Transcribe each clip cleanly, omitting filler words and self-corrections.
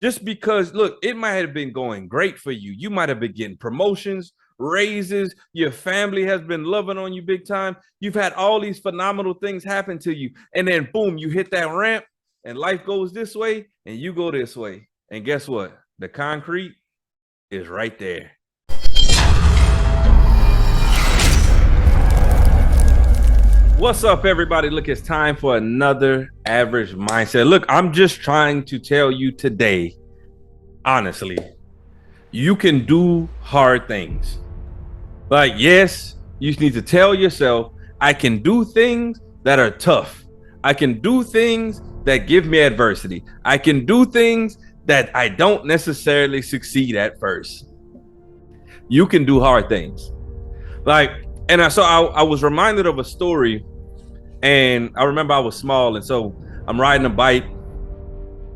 Just because, look, it might have been going great for you. You might have been getting promotions, raises. Your family has been loving on you big time. You've had all these phenomenal things happen to you. And then, boom, you hit that ramp and life goes this way and you go this way. And guess what? The concrete is right there. What's up, everybody? Look, it's time for another Average Mindset. Look, I'm just trying to tell you today, honestly, you can do hard things. Like, yes, you need to tell yourself, I can do things that are tough. I can do things that give me adversity. I can do things that I don't necessarily succeed at first. You can do hard things. I was reminded of a story, and I remember I was small, and so I'm riding a bike,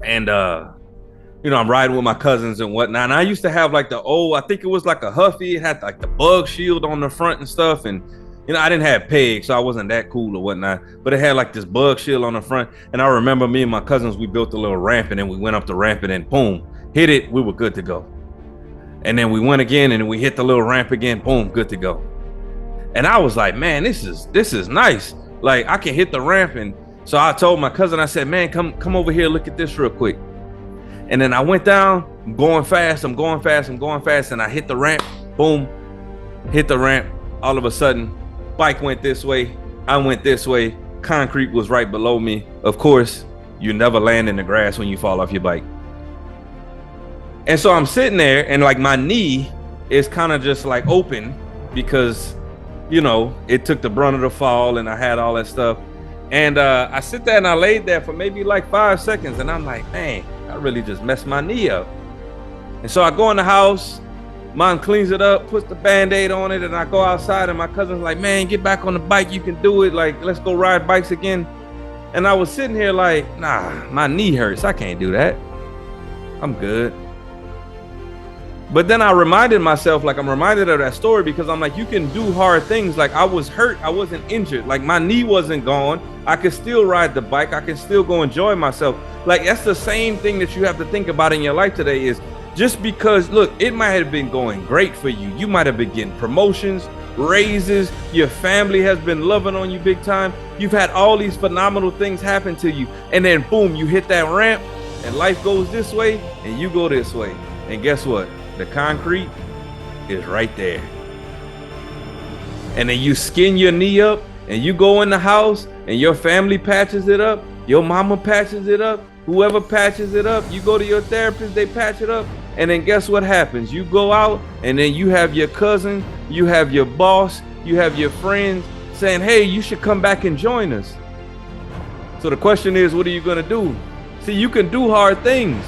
and I'm riding with my cousins and whatnot. And I used to have like I think it was like a Huffy. It had like the bug shield on the front and stuff, and I didn't have pegs, so I wasn't that cool or whatnot. But it had like this bug shield on the front, and I remember me and my cousins, we built a little ramp, and then we went up the ramp, and then boom, hit it. We were good to go. And then we went again, and we hit the little ramp again. Boom, good to go. And I was like, man, this is nice. Like, I can hit the ramp. And so I told my cousin, I said, man, come over here, look at this real quick. And then I went down, I'm going fast. And I hit the ramp, boom, hit the ramp. All of a sudden, bike went this way, I went this way, concrete was right below me. Of course, you never land in the grass when you fall off your bike. And so I'm sitting there, and like my knee is kind of just like open because it took the brunt of the fall, and I had all that stuff. And I sit there and I laid there for maybe like 5 seconds, and I'm like, man, I really just messed my knee up. And so I go in the house, mom cleans it up, puts the Band-Aid on it, and I go outside, and my cousin's like, man, get back on the bike, you can do it, like, let's go ride bikes again. And I was sitting here like, nah, my knee hurts, I can't do that, I'm good. But then I reminded myself, like, I'm reminded of that story because I'm like, you can do hard things. Like, I was hurt, I wasn't injured, like my knee wasn't gone, I could still ride the bike, I can still go enjoy myself. Like, that's the same thing that you have to think about in your life today. Is just because, look, it might have been going great for you. You might have been getting promotions, raises, your family has been loving on you big time. You've had all these phenomenal things happen to you. And then boom, you hit that ramp and life goes this way and you go this way. And guess what? The concrete is right there. And then you skin your knee up and you go in the house and your family patches it up. Your mama patches it up. Whoever patches it up, you go to your therapist, they patch it up. And then guess what happens? You go out and then you have your cousin, you have your boss, you have your friends saying, hey, you should come back and join us. So the question is, what are you going to do? See, you can do hard things.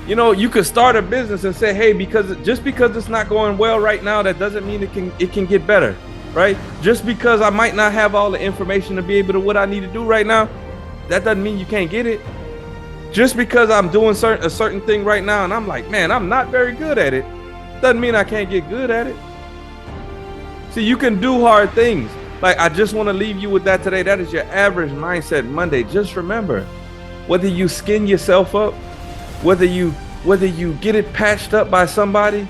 You could start a business and say, hey, just because it's not going well right now, that doesn't mean it can get better, right? Just because I might not have all the information to be able to what I need to do right now, that doesn't mean you can't get it. Just because I'm doing a certain thing right now and I'm like, man, I'm not very good at it, doesn't mean I can't get good at it. See, you can do hard things. Like, I just want to leave you with that today. That is your Average Mindset Monday. Just remember, whether you skin yourself up, whether you get it patched up by somebody,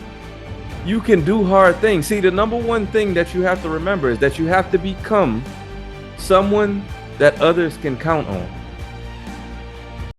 you can do hard things. See, the number one thing that you have to remember is that you have to become someone that others can count on.